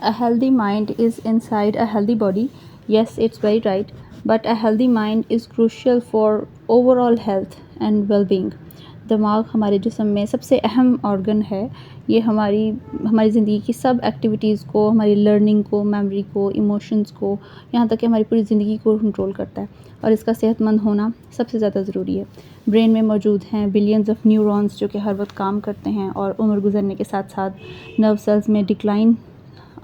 A healthy mind is inside a healthy body. Yes, it's very right. But a healthy mind is crucial for overall health and well-being. दिमाग हमारे जिस्म में सबसे अहम organ है। ये हमारी हमारी ज़िंदगी की सब एक्टिविटीज़ को, हमारी लर्निंग को, मेमोरी को, इमोशंस को, यहाँ तक कि हमारी पूरी ज़िंदगी को कंट्रोल करता है और इसका सेहतमंद होना सबसे ज़्यादा ज़रूरी है। ब्रेन में मौजूद हैं बिलियंस ऑफ न्यूरॉन्स जो कि हर वक्त काम करते हैं और उम्र गुजरने के साथ साथ नर्व सेल्स में डिक्लाइन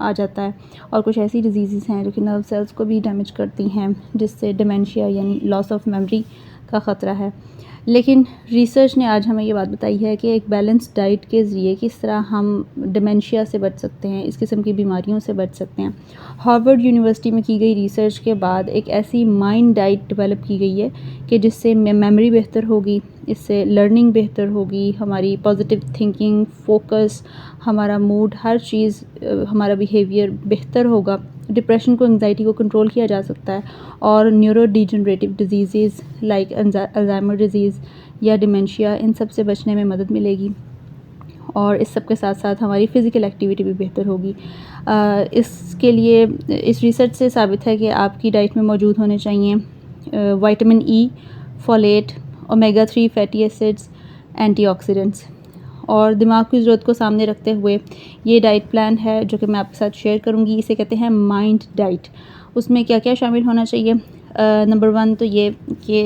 आ जाता है और कुछ ऐसी डिजीज़ हैं जो कि नर्व सेल्स को भी डैमेज करती हैं, जिससे डिमेंशिया यानी लॉस ऑफ मेमोरी का ख़तरा है। लेकिन रिसर्च ने आज हमें ये बात बताई है कि एक बैलेंस डाइट के ज़रिए किस तरह हम डिमेंशिया से बच सकते हैं, इस किस्म की बीमारियों से बच सकते हैं। हार्वर्ड यूनिवर्सिटी में की गई रिसर्च के बाद एक ऐसी माइंड डाइट डेवलप की गई है कि जिससे मेमोरी बेहतर होगी, इससे लर्निंग बेहतर होगी, हमारी पॉजिटिव थिंकिंग, फोकस, हमारा मूड, हर चीज़, हमारा बिहेवियर बेहतर होगा। डिप्रेशन को, एंजाइटी को कंट्रोल किया जा सकता है और neuro degenerative disease like Alzheimer disease या डिमेंशिया, इन सब से बचने में मदद मिलेगी और इस सब के साथ साथ हमारी फ़िज़िकल एक्टिविटी भी बेहतर होगी। इसके लिए इस रिसर्च से साबित है कि आपकी डाइट में मौजूद होने चाहिए vitamin E, folate, omega 3 fatty acids, antioxidants. और दिमाग की ज़रूरत को सामने रखते हुए ये डाइट प्लान है जो कि मैं आपके साथ शेयर करूँगी। इसे कहते हैं माइंड डाइट। उसमें क्या क्या शामिल होना चाहिए? नंबर 1 तो ये कि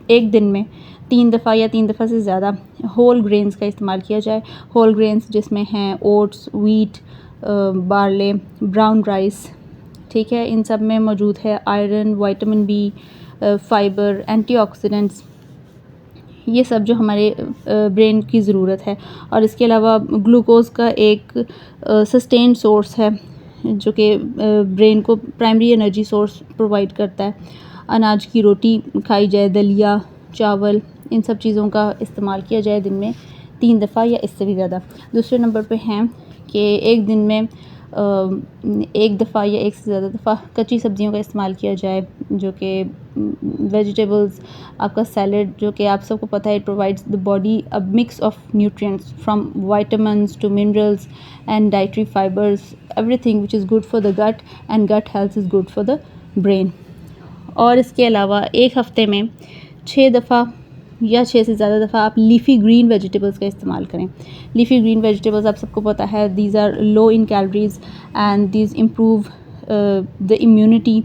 एक दिन में 3 दफ़ा या 3 दफ़ा से ज़्यादा होल ग्रेन्स का इस्तेमाल किया जाए। होल ग्रेन्स जिसमें हैं oats, wheat, barley, brown rice, ठीक है। इन सब में मौजूद है iron, vitamin B, fibre, antioxidants, ये सब जो हमारे ब्रेन की ज़रूरत है। और इसके अलावा ग्लूकोज़ का एक सस्टेन सोर्स है जो कि ब्रेन को प्राइमरी एनर्जी सोर्स प्रोवाइड करता है। अनाज की रोटी खाई जाए, दलिया, चावल, इन सब चीज़ों का इस्तेमाल किया जाए दिन में 3 दफ़ा या इससे भी ज़्यादा। दूसरे नंबर पे हैं कि एक दिन में एक दफ़ा या एक से ज़्यादा दफ़ा कच्ची सब्जियों का इस्तेमाल किया जाए, जो कि वेजिटेबल्स, आपका सैलड, जो कि आप सबको पता है it provides the body a mix of nutrients from vitamins to minerals and dietary fibres, everything which is good for the gut and gut health is good for the brain. और इसके अलावा एक हफ़्ते में 6 दफ़ा या 6 से ज़्यादा दफ़ा आप लीफ़ी ग्रीन वेजिटेबल्स का इस्तेमाल करें। लीफ़ी ग्रीन वेजिटेबल्स आप सबको पता है these are low in calories and these improve the immunity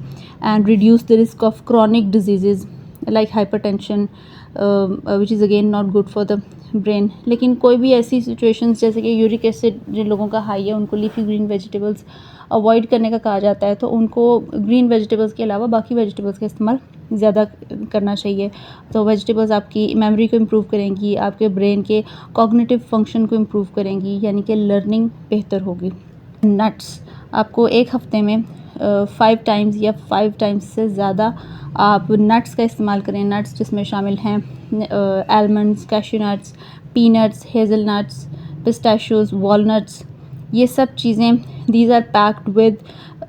and reduce the risk of chronic disease like hypertension which is again not good for the brain. लेकिन कोई भी ऐसी सिचुएशंस जैसे कि यूरिक एसिड जिन लोगों का हाई है उनको लीफ़ी ग्रीन वेजिटेबल्स अवॉइड करने का कहा जाता है, तो उनको ग्रीन वेजिटेबल्स के अलावा बाकी वेजिटेबल्स का इस्तेमाल ज़्यादा करना चाहिए। तो वेजिटेबल्स आपकी मेमोरी को इम्प्रूव करेंगी, आपके ब्रेन के कॉग्निटिव फंक्शन को इम्प्रूव करेंगी, यानी कि लर्निंग बेहतर होगी। नट्स आपको एक हफ़्ते में 5 टाइम्स या 5 टाइम्स से ज़्यादा आप नट्स का इस्तेमाल करें। नट्स जिसमें शामिल हैं almonds, cashew nuts, peanuts, hazel nuts, pistachios, walnuts, ये सब चीज़ें these are packed with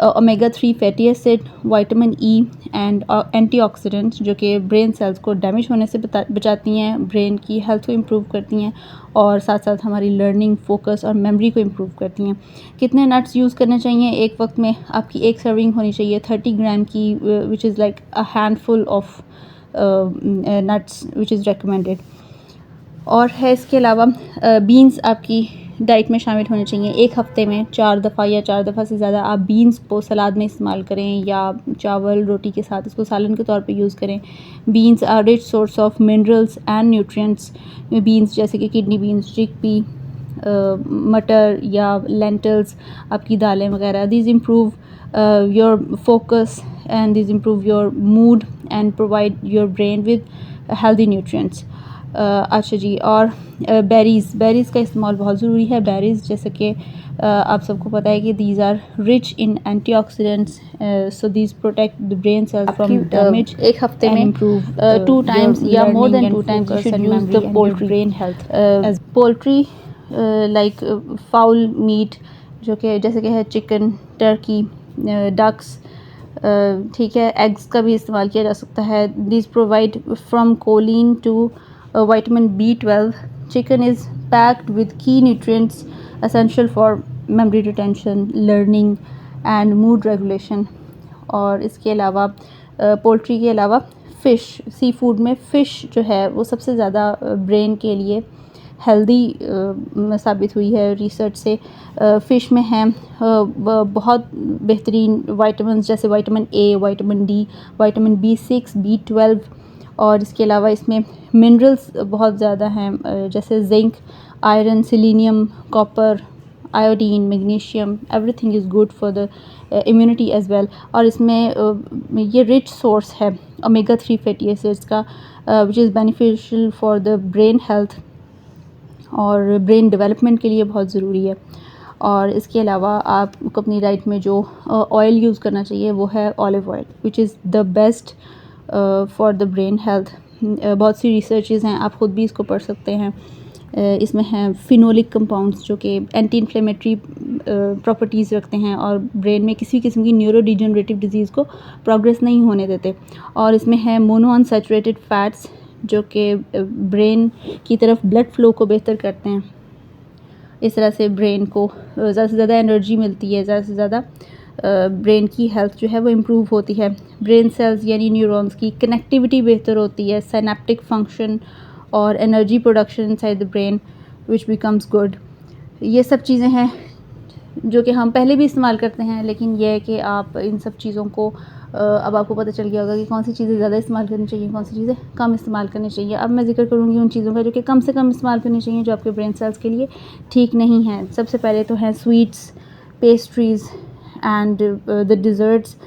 omega 3 fatty acid, vitamin E and antioxidants, जो कि ब्रेन सेल्स को डैमेज होने से बचाती हैं, ब्रेन की हेल्थ को इम्प्रूव करती हैं और साथ साथ हमारी लर्निंग, फोकस और मेमोरी को इम्प्रूव करती हैं। कितने नट्स यूज़ करने चाहिए? एक वक्त में आपकी एक सर्विंग होनी चाहिए 30 ग्राम की, which is like a handful of nuts which is recommended. और है इसके अलावा बीन्स आपकी डाइट में शामिल होने चाहिए। एक हफ़्ते में 4 दफ़ा या 4 दफ़ा से ज़्यादा आप बीन्स को सलाद में इस्तेमाल करें या चावल रोटी के साथ इसको सालन के तौर पे यूज़ करें। Beans are rich source of minerals and nutrients. Beans जैसे कि किडनी बीन्स, चिकपी, मटर या लेंटल्स, आपकी दालें वगैरह, these improve your focus and these improve your mood and provide your brain with healthy nutrients. अच्छा जी, और बेरीज़ का इस्तेमाल बहुत ज़रूरी है। बेरीज़ जैसे कि आप सबको पता है कि these are rich in antioxidants, so these protect the brain cells from damage. एक हफ्ते में इम्प्रूव 2 टाइम्स या more than 2 times you should use the poultry brain health as poultry like fowl meat, जो कि जैसे कि है चिकन, टर्की, डक्स, ठीक है। एग्स का भी इस्तेमाल किया जा सकता है। These provide from choline to vitamin B12. Chicken is packed with key nutrients essential for memory retention, learning and mood regulation. और इसके अलावा पोल्ट्री के अलावा फ़िश, सी फूड में फ़िश जो है वो सबसे ज़्यादा ब्रेन के लिए हेल्दी साबित हुई है रिसर्च से। फ़िश में हैं बहुत बेहतरीन विटामिन्स, जैसे vitamin A, vitamin D, vitamin B6, B12। और इसके अलावा इसमें मिनरल्स बहुत ज़्यादा हैं, जैसे zinc, iron, selenium, copper, iodine, magnesium. Everything is good for the immunity as well. और इसमें ये रिच सोर्स है ओमेगा 3 फैटी एसिड्स का, which is beneficial for the brain health और ब्रेन डेवलपमेंट के लिए बहुत ज़रूरी है। और इसके अलावा आपको अपनी डाइट में जो ऑयल यूज़ करना चाहिए वो है olive oil, which is the best for the brain health. बहुत सी रिसर्चेज़ हैं, आप ख़ुद भी इसको पढ़ सकते हैं। इसमें हैं फिनोलिक कंपाउंड्स जो कि एंटी इन्फ्लेमेटरी प्रॉपर्टीज़ रखते हैं और ब्रेन में किसी किस्म की न्यूरो डिजनरेटिव डिजीज़ को प्रोग्रेस नहीं होने देते। और इसमें है मोनो अनसैचुरेटेड फैट्स जो कि ब्रेन की तरफ ब्लड फ़्लो को बेहतर करते हैं। इस तरह से ब्रेन को ज़्यादा से ज़्यादा एनर्जी मिलती है, ज़्यादा से ज़्यादा ब्रेन की हेल्थ जो है वो इम्प्रूव होती है। ब्रेन सेल्स यानी न्यूरॉन्स की कनेक्टिविटी बेहतर होती है, सिनेप्टिक फंक्शन और energy production inside the brain which becomes good. ये सब चीज़ें हैं जो कि हम पहले भी इस्तेमाल करते हैं, लेकिन यह है कि आप इन सब चीज़ों को अब आपको पता चल गया होगा कि कौन सी चीज़ें ज़्यादा इस्तेमाल करनी चाहिए, कौन सी चीज़ें कम इस्तेमाल करनी चाहिए। अब मैं ज़िक्र करूँगी उन चीज़ों का जो कि कम से कम इस्तेमाल करनी चाहिए, जो आपके ब्रेन सेल्स के लिए ठीक नहीं हैं। सबसे पहले तो हैं sweets, pastries and the desserts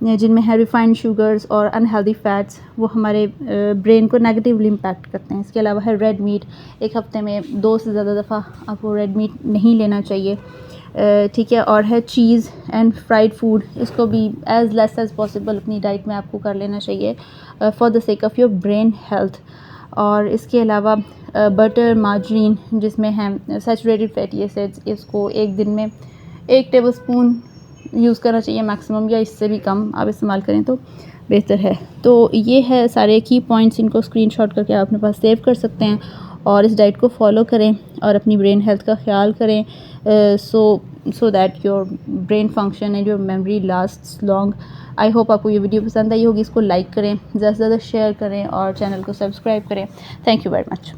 जिनमें है रिफाइंड शुगर्स और अनहेल्दी फ़ैट्स, वो हमारे ब्रेन को नेगेटिवली इम्पैक्ट करते हैं। इसके अलावा है रेड मीट, एक हफ़्ते में 2 से ज़्यादा दफ़ा आपको रेड मीट नहीं लेना चाहिए, ठीक है। और है चीज़ एंड फ्राइड फूड, इसको भी एज़ लेस एज़ पॉसिबल अपनी डाइट में आपको कर लेना चाहिए for the sake of your brain health. और इसके अलावा बटर, मार्जरीन जिसमें है सैचुरेटेड फैटी एसिड्स, इसको एक दिन में 1 टेबलस्पून यूज़ करना चाहिए मैक्सिमम, या इससे भी कम आप इस्तेमाल करें तो बेहतर है। तो ये है सारे की पॉइंट्स, इनको स्क्रीनशॉट करके आप अपने पास सेव कर सकते हैं और इस डाइट को फॉलो करें और अपनी ब्रेन हेल्थ का ख्याल करें, so that your brain function and your memory lasts long. I hope आपको ये वीडियो पसंद आई होगी। इसको लाइक करें, ज़्यादा से ज़्यादा शेयर करें और चैनल को सब्सक्राइब करें। Thank you very much.